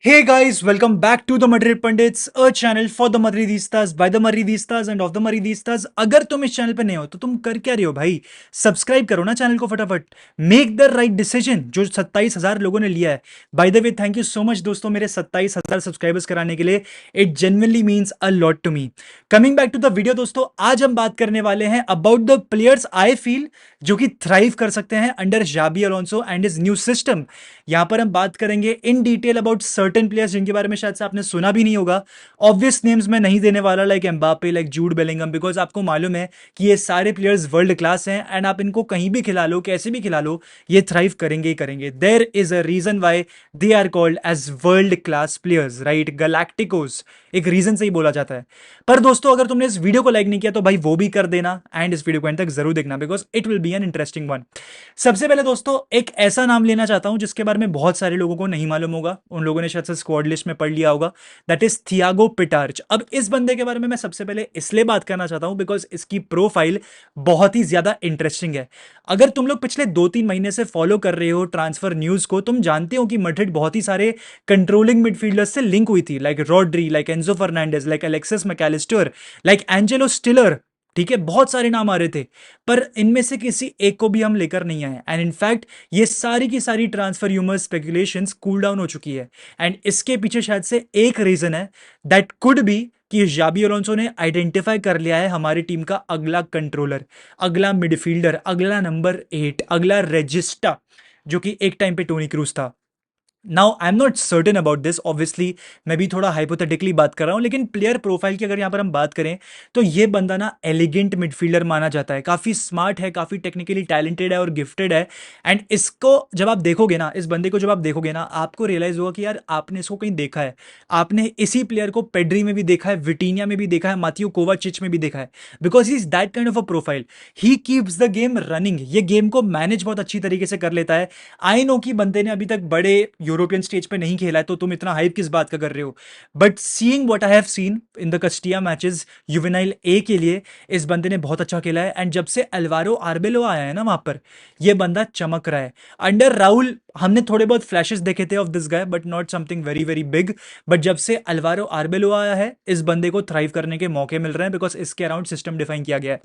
Hey guys, welcome back to the Madrid Pundits, a channel for the Madridistas, by the Madridistas and of the Madridistas. अगर तुम इस channel पे नए हो तो तुम कर क्या रहे हो भाई? सब्सक्राइब करो ना चैनल को फटाफट. मेक द राइट डिसीजन जो 27,000 लोगों ने लिया है. By the way, thank you so much दोस्तों मेरे 27,000 सब्सक्राइबर्स कराने के लिए. It genuinely means a lot to me. Coming back to the video दोस्तों, आज हम बात करने वाले हैं about the players I feel जो कि थ्राइव कर सकते हैं under Xabi Alonso and his new system. यहां पर हम बात करेंगे in detail about certain players जिनके बारे में शायद से आपने सुना भी नहीं होगा. ऑब्वियस नेम्स मैं नहीं देने वाला, like Mbappe, like Jude Bellingham, because आपको मालूम है कि ये सारे प्लेयर्स वर्ल्ड क्लास हैं एंड आप इनको कहीं भी खिला लो, कैसे भी खिला लो, ये थ्राइव करेंगे ही करेंगे. There is a reason why they are called as world class players, right? Galacticos एक रीजन से ही बोला जाता है. पर दोस्तों, अगर तुमने इस वीडियो को लाइक नहीं किया तो भाई वो भी कर देना एंड इस वीडियो को एंड तक जरूर देखना, because it will be an interesting one. सबसे पहले दोस्तों एक ऐसा नाम लेना चाहता हूं जिसके बारे में बहुत सारे लोगों को नहीं मालूम होगा, उन लोगों ने शायद से स्क्वाड लिस्ट में पढ़ लिया होगा. That is Thiago Pitarch. अब इस बंदे के बारे में मैं सबसे पहले इसलिए बात करना चाहता हूं बिकॉज इसकी प्रोफाइल बहुत ही ज्यादा इंटरेस्टिंग है. अगर तुम लोग पिछले 2-3 महीने से फॉलो कर रहे हो ट्रांसफर न्यूज को, तुम जानते हो कि मैड्रिड बहुत ही सारे कंट्रोलिंग मिडफील्डर्स से लिंक हुई थी, like Rodri, like Enzo Fernandez, like Alexis MacAllister, like Angelo Stiller. ठीक है, बहुत सारे नाम आ रहे थे, पर इनमें से किसी एक को भी हम लेकर नहीं आए. एंड इनफैक्ट ये सारी की सारी transfer rumours, speculations cool down हो चुकी है. एंड इसके पीछे शायद से एक रीजन है, दैट कुड बी कि जाबी अलोंसो ने आइडेंटिफाई कर लिया है हमारी टीम का अगला कंट्रोलर, अगला मिडफील्डर, अगला नंबर 8, अगला रेजिस्टा, जो कि एक टाइम पे टोनी क्रूज था. Now I am not certain about this, obviously मैं भी थोड़ा हाइपोथेटिकली बात कर रहा हूं, लेकिन प्लेयर प्रोफाइल की अगर यहां पर हम बात करें तो ये बंदा ना एलिगेंट मिडफील्डर माना जाता है, काफी स्मार्ट है, काफी टेक्निकली टैलेंटेड है और गिफ्टेड है. एंड इसको जब आप देखोगे ना, इस बंदे को जब आप देखोगे ना, आपको रियलाइज होगा कि यार आपने इसको कहीं देखा है. आपने इसी प्लेयर को पेड्री में भी देखा है, विटीनिया में भी देखा है, माथियो कोवाचिच में भी देखा है, because he is that kind of a profile. He keeps the game running, ये गेम को मैनेज बहुत अच्छी तरीके से कर लेता है. आई नो कि बंदे ने अभी तक बड़े यूरोपियन स्टेज पे नहीं खेला है, तो तुम इतना हाइप किस बात का कर रहे हो, but seeing what I have seen in the Castilla matches Juvenil A के लिए, इस बंदे ने बहुत अच्छा खेला है. एंड जब से अल्वारो आर्बेलो आया है ना वहां पर, ये बंदा चमक रहा है. अंडर राहुल हमने थोड़े बहुत फ्लैशेस देखे थे of this guy, but not something very very big. But जब से अल्वारो आर्बेलो आया है, इस बंदे को थ्राइव करने के मौके मिल रहे हैं, बिकॉज इसके अराउंड सिस्टम डिफाइन किया गया है.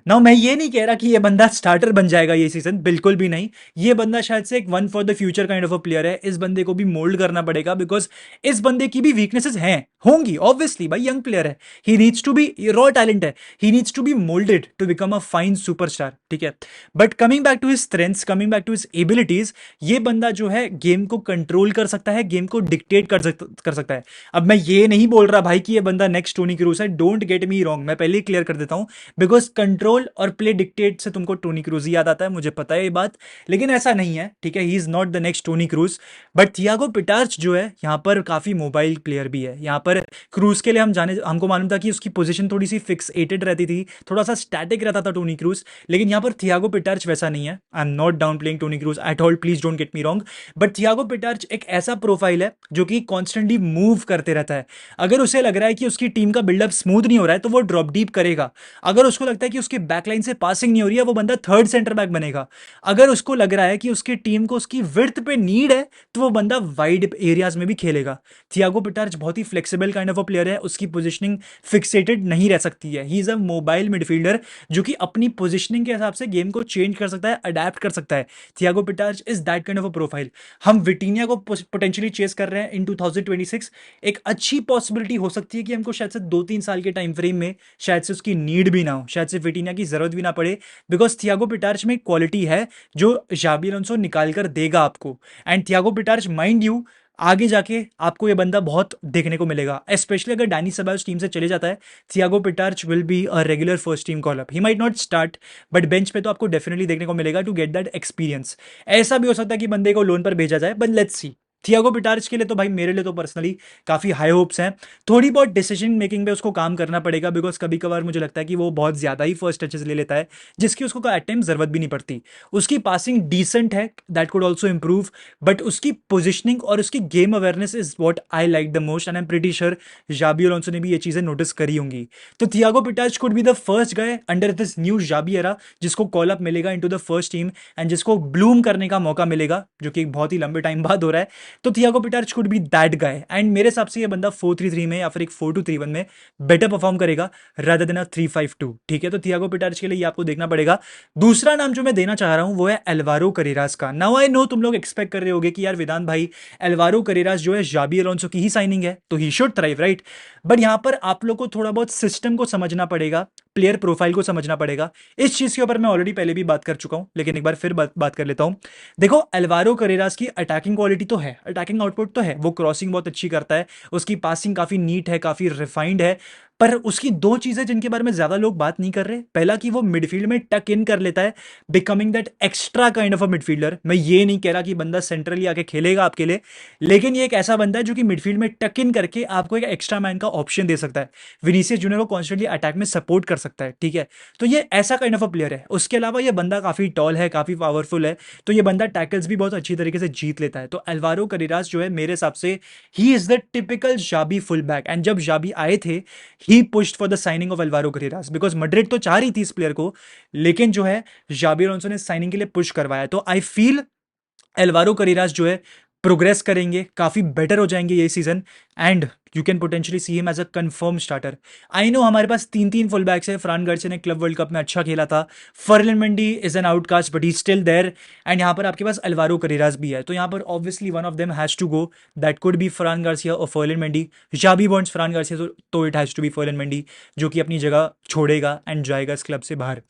नाउ मैं ये नहीं कह रहा कि ये बंदा स्टार्टर बन जाएगा ये सीजन, बिल्कुल भी नहीं. ये बंदा शायद से एक one for the future kind of a player है. इस बंदे को भी मोल्ड करना पड़ेगा, बिकॉज इस बंदे की भी वीकनेसेस हैं, होंगी ऑब्वियसली, भाई यंग प्लेयर है. He needs to be, raw talent है, he needs to be moulded to become a fine superstar. ठीक है, but coming back to his strengths, coming back to his abilities, ये बंदा जो है गेम को कंट्रोल कर सकता है, गेम को डिक्टेट कर सकता है. अब मैं ये नहीं बोल रहा भाई कि ये बंदा नेक्स्ट टोनी क्रूज है, डोंट गेट मी रॉन्ग, मैं पहले ही क्लियर कर देता हूं, बिकॉज कंट्रोल और प्ले डिक्टेट से तुमको टोनी क्रूज ही याद आता है, मुझे पता है ये बात, लेकिन ऐसा नहीं है. ठीक है, he is not the next Toni Kroos. But Thiago Pitarch जो है यहाँ पर काफी मोबाइल प्लेयर भी है. यहाँ पर क्रूज के लिए हमको मालूम था कि उसकी पोजीशन थोड़ी सी फिक्सेटेड रहती थी, थोड़ा सा स्टैटिक रहता था टोनी क्रूज, लेकिन यहाँ पर थियागो पिटार्च वैसा नहीं है. I am not downplaying Toni Kroos at all, please don't get me wrong, but Thiago Pitarch एक ऐसा प्रोफाइल है जो कि कॉन्स्टेंटली मूव करते रहता है. अगर उसे लग रहा है कि उसकी टीम का बिल्डअप स्मूथ नहीं हो रहा है तो वो ड्रॉप डीप करेगा. अगर उसको लगता है कि उसकी बैकलाइन से पासिंग नहीं हो रही है, वो बंदा थर्ड सेंटर बैक बनेगा. अगर उसको लग रहा है कि उसकी टीम को उसकी विड्थ पे नीड है, तो वो बंदा वाइड एरियाज में भी खेलेगा. थियागो पिटार्च बहुत ही flexible kind of a player है, उसकी पोजीशनिंग फिक्सेटेड नहीं रह सकती है. He is a mobile midfielder जो कि अपनी पोजीशनिंग के हिसाब से गेम को चेंज कर सकता है, अडेप्ट कर सकता है. Thiago Pitarch is that kind of a profile. हम विटीनिया को पोटेंशियली चेस कर रहे हैं इन 2026. एक अच्छी पॉसिबिलिटी हो सकती है कि हमको शायद से 2-3 साल के टाइम फ्रेम में शायद से उसकी नीड भी ना हो, शायद से विटीनिया की जरूरत भी ना पड़े, बिकॉज थियागो पिटार्च में क्वालिटी है जो जाबी अलोंसो निकाल कर देगा आपको. एंड थियागो पिटार्च, माइंड यू, आगे जाके आपको ये बंदा बहुत देखने को मिलेगा, स्पेशली अगर डैनी सेबायोस टीम से चले जाता है. Thiago Pitarch will be a regular first team call up. He might not start, but bench पे तो आपको डेफिनेटली देखने को मिलेगा टू गेट दैट एक्सपीरियंस. ऐसा भी हो सकता है कि बंदे को लोन पर भेजा जाए, बट लेट्स सी. थियागो पिटार्च के लिए तो भाई मेरे लिए तो पर्सनली काफ़ी हाई होप्स हैं. थोड़ी बहुत डिसीजन मेकिंग पे उसको काम करना पड़ेगा, बिकॉज कभी कभार मुझे लगता है कि वो बहुत ज़्यादा ही फर्स्ट टचेस ले लेता है, जिसकी उसको एट टाइम ज़रूरत भी नहीं पड़ती. उसकी पासिंग डिसेंट है, that could also improve, but उसकी पोजिशनिंग और उसकी game awareness is what I like the most. And I am pretty sure Xabi Alonso ने भी ये चीज़ें नोटिस करी होंगी. तो Thiago Pitarch could be the first guy under this new Xabi era जिसको कॉल अप मिलेगा into the first team, and जिसको ब्लूम करने का मौका मिलेगा, जो कि एक बहुत ही लंबे टाइम बाद हो रहा है. तो Thiago Pitarch could be that guy, and मेरे हिसाब से ये बंदा 4-3-3 में या फिर एक 4-2-3-1 में बेटर परफॉर्म करेगा रादर देन 3-5-2। ठीक है, तो थियागो पिटार्च के लिए ये आपको देखना पड़ेगा। दूसरा नाम जो मैं देना चाह रहा हूं वो है एल्वारो करेरास का। नाउ आई नो तुम लोग एक्सपेक्ट कर रहे होगे कि यार वेदांत भाई, एल्वारो करेरास जो है जाबी अलोंसो की ही साइनिंग है, तो he should thrive, right? But यहां पर आप लोग को थोड़ा बहुत सिस्टम को समझना पड़ेगा, प्लेयर प्रोफाइल को समझना पड़ेगा। इस चीज के ऊपर मैं ऑलरेडी पहले भी बात कर चुका हूं, लेकिन एक बार फिर बात कर लेता हूं। देखो, एल्वारो करेरास की अटैकिंग क्वालिटी तो है, अटैकिंग आउटपुट तो है, वो क्रॉसिंग बहुत अच्छी करता है, उसकी पासिंग काफी नीट है, काफी रिफाइंड है। पर उसकी दो चीजें जिनके बारे में ज्यादा लोग बात नहीं कर रहे, पहला कि वो मिडफील्ड में टक इन कर लेता है, becoming that extra kind of a midfielder. मैं ये नहीं कह रहा कि बंदा सेंट्रली आके खेलेगा आपके लिए, लेकिन ये एक ऐसा बंदा है जो कि मिडफील्ड में टक इन करके आपको एक एक्स्ट्रा मैन का ऑप्शन दे सकता है, विनीसियस जूनियर को कॉन्स्टेंटली अटैक में सपोर्ट कर सकता है। ठीक है, तो ये ऐसा काइंड ऑफ अ प्लेयर है। उसके अलावा ये बंदा काफी टॉल है, काफी पावरफुल है, तो ये बंदा टैकल्स भी बहुत अच्छी तरीके से जीत लेता है। तो एल्वारो करेरास जो है मेरे हिसाब से he is the typical Xabi full back, and जब जाबी आए थे he pushed for the signing of Alvaro Carreras, because Madrid तो चाह रही थी इस प्लेयर को, लेकिन जो है जाबी अलोंसो ने साइनिंग के लिए पुश करवाया। तो आई फील एल्वारो करेरास जो है प्रोग्रेस करेंगे, काफी बेटर हो जाएंगे ये season, and you can potentially see him as a confirm starter. I know हमारे पास 3-3 फुल बैक्स है, फ्रान गार्सिया ने क्लब वर्ल्ड कप में अच्छा खेला था, Ferland Mendy is an outcast but he still there, and यहाँ पर आपके पास एल्वारो करेरास भी है। तो यहाँ पर obviously one of them has to go, that could be Fran Garcia और Ferland Mendy. Xabi bonds Fran Garcia, तो it has to be Ferland Mendy, जो कि अपनी जगह छोड़ेगा एंड जाएगा इस क्लब से बाहर।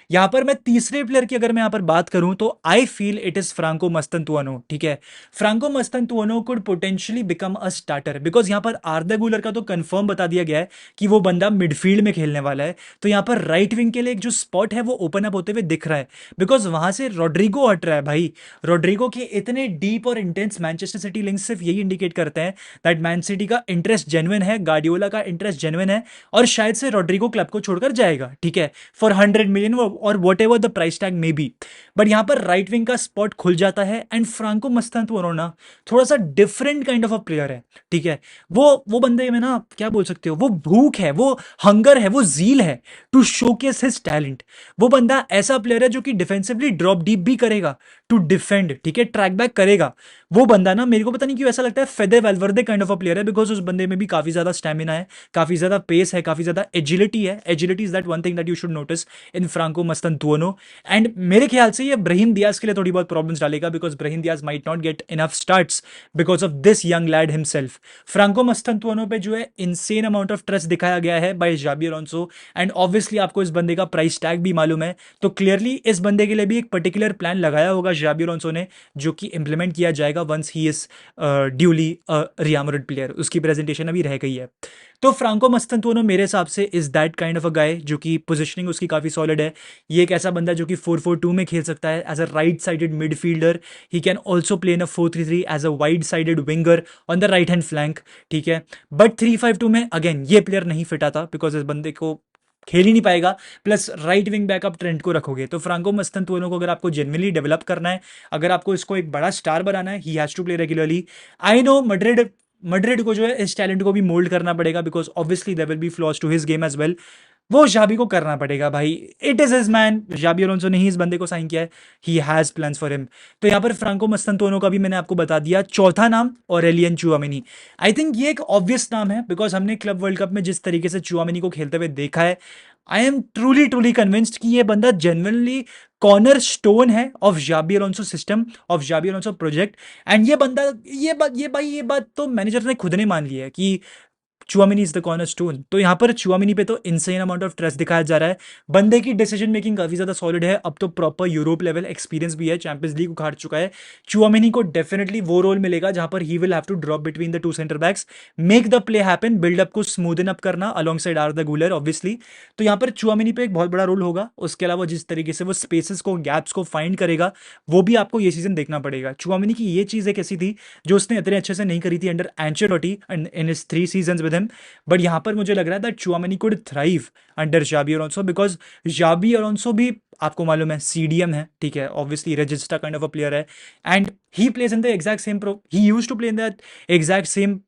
यहाँ पर मैं तीसरे प्लेयर की अगर मैं यहाँ पर बात करूं तो I feel it is Franco Mastantuono. ठीक है, Franco Mastantuono could potentially become a starter, because यहाँ पर आर्दा गुलर का तो कंफर्म बता दिया गया है कि वो बंदा मिडफील्ड में खेलने वाला है। तो यहाँ पर राइट विंग के लिए एक जो स्पॉट है वो ओपन अप होते हुए दिख रहा है, बिकॉज वहां से रोड्रिगो हट रहा है भाई। रोड्रिगो के इतने डीप और इंटेंस मैनचेस्टर सिटी लिंक्स सिर्फ यही इंडिकेट करते हैं दैट मैन सिटी का इंटरेस्ट जेन्युइन है, गार्डियोला का इंटरेस्ट जेन्युइन है, और शायद से रोड्रिगो क्लब को छोड़कर जाएगा। ठीक है, फॉर 100 मिलियन और what ever the price tag may be. But यहां पर राइट विंग का स्पॉट खुल जाता है, एंड फ्रांको मस्तंतुआनो ना थोड़ा सा different kind of a player है। ठीक है, वो बंदे में ना क्या बोल सकते हो, वो भूख है, वो हंगर है, वो जील है टू शोकेस हिज टैलेंट। वो बंदा ऐसा प्लेयर है जो कि डिफेंसिवली ड्रॉप डीप भी करेगा टू डिफेंड, ठीक है, ट्रैक बैक करेगा। वो बंदा ना मेरे को पता नहीं क्यों ऐसा लगता है Fede Valverde kind of a player है, बिकॉज उस बंदे में भी काफी ज्यादा स्टैमिना है, काफी ज्यादा पेस है, काफी ज्यादा एजिलिटी है। Agility is that one thing that you should notice in Franco Mastantuono. And मेरे ख्याल से ये ब्राहीम दियाज के लिए थोड़ी बहुत प्रॉब्लम्स डालेगा, because Brahim Diaz might not get enough starts because of this young lad himself. Franco Mastantuono पे जो है इनसेन अमाउंट ऑफ ट्रस्ट दिखाया गया है बाय जाबी अलोंसो, एंड ऑब्वियसली आपको इस बंदे का प्राइस टैग भी मालूम है, तो क्लियरली इस बंदे के लिए भी एक पर्टिकुलर प्लान लगाया होगा जाबी अलोंसो ने, जो कि इंप्लीमेंट किया जाएगा once he is duly Real Madrid player. उसकी प्रेजेंटेशन अभी रह गई है। तो फ्रांको मस्तंतुआनो मेरे हिसाब से is that kind of a guy, जो कि पोजिशनिंग उसकी काफी सॉलिड है। ये एक ऐसा बंदा जो कि 4-4-2 में खेल सकता है as a right sided midfielder. He can also play in a 4-3-3 as a wide sided winger on the right hand flank. ठीक है, बट 3-5-2 में अगेन ये प्लेयर नहीं फिट आता, बिकॉज इस बंदे को खेल ही नहीं पाएगा, प्लस राइट विंग बैक आप ट्रेंट को रखोगे। तो फ्रांको मस्तंतुआनो को अगर आपको जेन्युइनली डेवलप करना है, अगर आपको इसको एक बड़ा स्टार बनाना है, he has to play regularly. I know Madrid को जो है इस टैलेंट को भी मोल्ड करना पड़ेगा, because obviously there will be flaws to his game as well. वो जाबी को करना पड़ेगा भाई, it is his man. Xabi Alonso ने ही इस बंदे को साइन किया है, he has plans for him. तो यहाँ पर फ्रांको मस्तंतुआनो का भी मैंने आपको बता दिया। चौथा नाम ऑरेलियन चुआमेनी। आई थिंक ये एक ऑब्वियस नाम है, बिकॉज हमने क्लब वर्ल्ड कप में जिस तरीके से चुआमेनी को खेलते हुए देखा है, I am truly truly convinced कि ये बंदा जेन्युइनली कॉर्नर स्टोन है of Xabi Alonso system, of Xabi Alonso project. And ये बंदा, ये बात तो मैनेजर ने खुद ने मान ली है कि चुआमिनी इज द कॉर्नर स्टोन। तो यहाँ पर चुआमिनी पे तो इनसेन अमाउंट ऑफ ट्रस्ट दिखाया जा रहा है। बंदे की डिसीजन मेकिंग काफी ज्यादा सॉलिड है, अब तो प्रॉपर यूरोप लेवल एक्सपीरियंस भी है, चैंपियंस लीग उखाड़ चुका है। चुआमिनी को डेफिनेटली वो रोल मिलेगा जहां पर he will have to drop between the two centre backs, make the play happen, buildup को स्मूदन अप करना alongside Arda Guler obviously. तो यहाँ पर चुआमिनी पे एक बहुत बड़ा रोल होगा। उसके अलावा जिस तरीके से वो स्पेसेस को, गैप्स को फाइंड करेगा, वो भी आपको ये सीजन देखना पड़ेगा। चुआमिनी की ये चीज एक ऐसी थी जो उसने इतने अच्छे से नहीं करी थी under Ancelotti in his 3 seasons with him, but यहाँ पर मुझे लग रहा है that Tchouameni could thrive under Xabi Alonso, because Xabi Alonso भी आपको मालूम है सीडीएम है, ठीक है, obviously regista kind of a player है, and he plays in the exact same he used to play in that exact same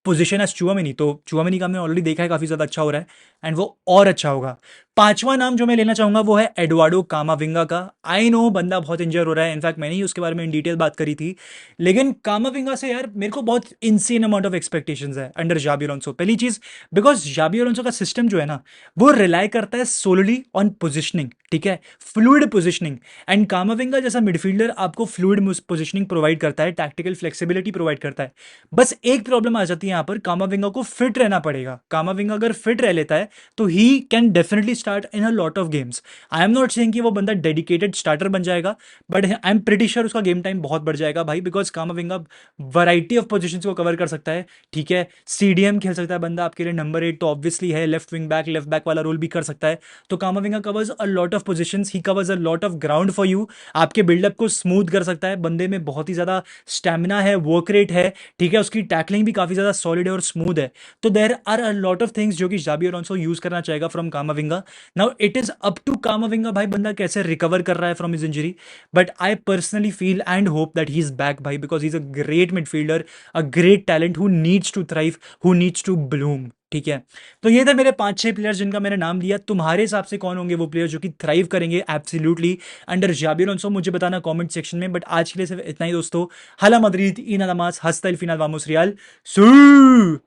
position as Tchouameni. तो Tchouameni का हमने ऑलरेडी देखा है काफी ज्यादा अच्छा हो रहा है, एंड वो और अच्छा होगा। पांचवा नाम जो मैं लेना चाहूंगा वो है एडुआर्डो कामाविंगा का। आई नो बंदा बहुत इंजर हो रहा है, इनफैक्ट मैंने ही उसके बारे में इन डिटेल बात करी थी, लेकिन कामाविंगा से यार मेरे को बहुत इनसेन अमाउंट ऑफ एक्सपेक्टेशंस है अंडर जाबी अलोंसो। पहली चीज, बिकॉज जाबी अलोंसो का सिस्टम जो है ना, वो रिलाई करता है सोलली ऑन पोजिशनिंग, ठीक है, फ्लूइड पोजिशनिंग। एंड कामाविंगा जैसा मिडफील्डर आपको फ्लूइड पोजिशनिंग प्रोवाइड करता है, टैक्टिकल फ्लेक्सिबिलिटी प्रोवाइड करता है। बस एक प्रॉब्लम आ जाती है यहाँ पर, कामाविंगा को फिट रहना पड़ेगा। कामाविंगा अगर फिट रह लेता है तो he can definitely start in a lot of games. I am not saying कि वो बंदा डेडिकेटेड स्टार्टर बन जाएगा, but I am pretty sure उसका गेम टाइम बहुत बढ़ जाएगा भाई, बिकॉज कामाविंगा वैरायटी ऑफ पोजीशंस को कवर कर सकता है, ठीक है। सीडीएम खेल सकता है बंदा आपके लिए, नंबर 8 तो ऑब्वियसली है, लेफ्ट बैक वाला रोल भी कर सकता है। तो कामाविंगा covers a lot of positions, he covers a lot of ground for you, आपके बिल्डअप को स्मूथ कर सकता है। बंदे में बहुत ही ज्यादा स्टैमिना है, वर्क रेट है, ठीक है, उसकी टैकलिंग भी काफी ज्यादा सॉलिड है और स्मूथ है। तो there are a lot of things जो कि जाबी अलोंसो यूज करना चाहेगा from Camavinga. Now it is up to Camavinga भाई, बंदा कैसे रिकवर कर रहा है from his injury, but I personally feel and hope that he is back भाई, because he is a great midfielder, a great talent who needs to thrive, who needs to bloom, ठीक है। तो ये थे मेरे 5-6 प्लेयर्स जिनका मैंने नाम लिया। तुम्हारे हिसाब से कौन होंगे वो प्लेयर जो कि थ्राइव करेंगे एब्सोल्युटली अंडर जाबी अलोंसो, मुझे बताना कमेंट सेक्शन में। बट आज के लिए सिर्फ इतना ही दोस्तों। हला मदरिद, इन अलामास, हस्ता el final vamos real। सू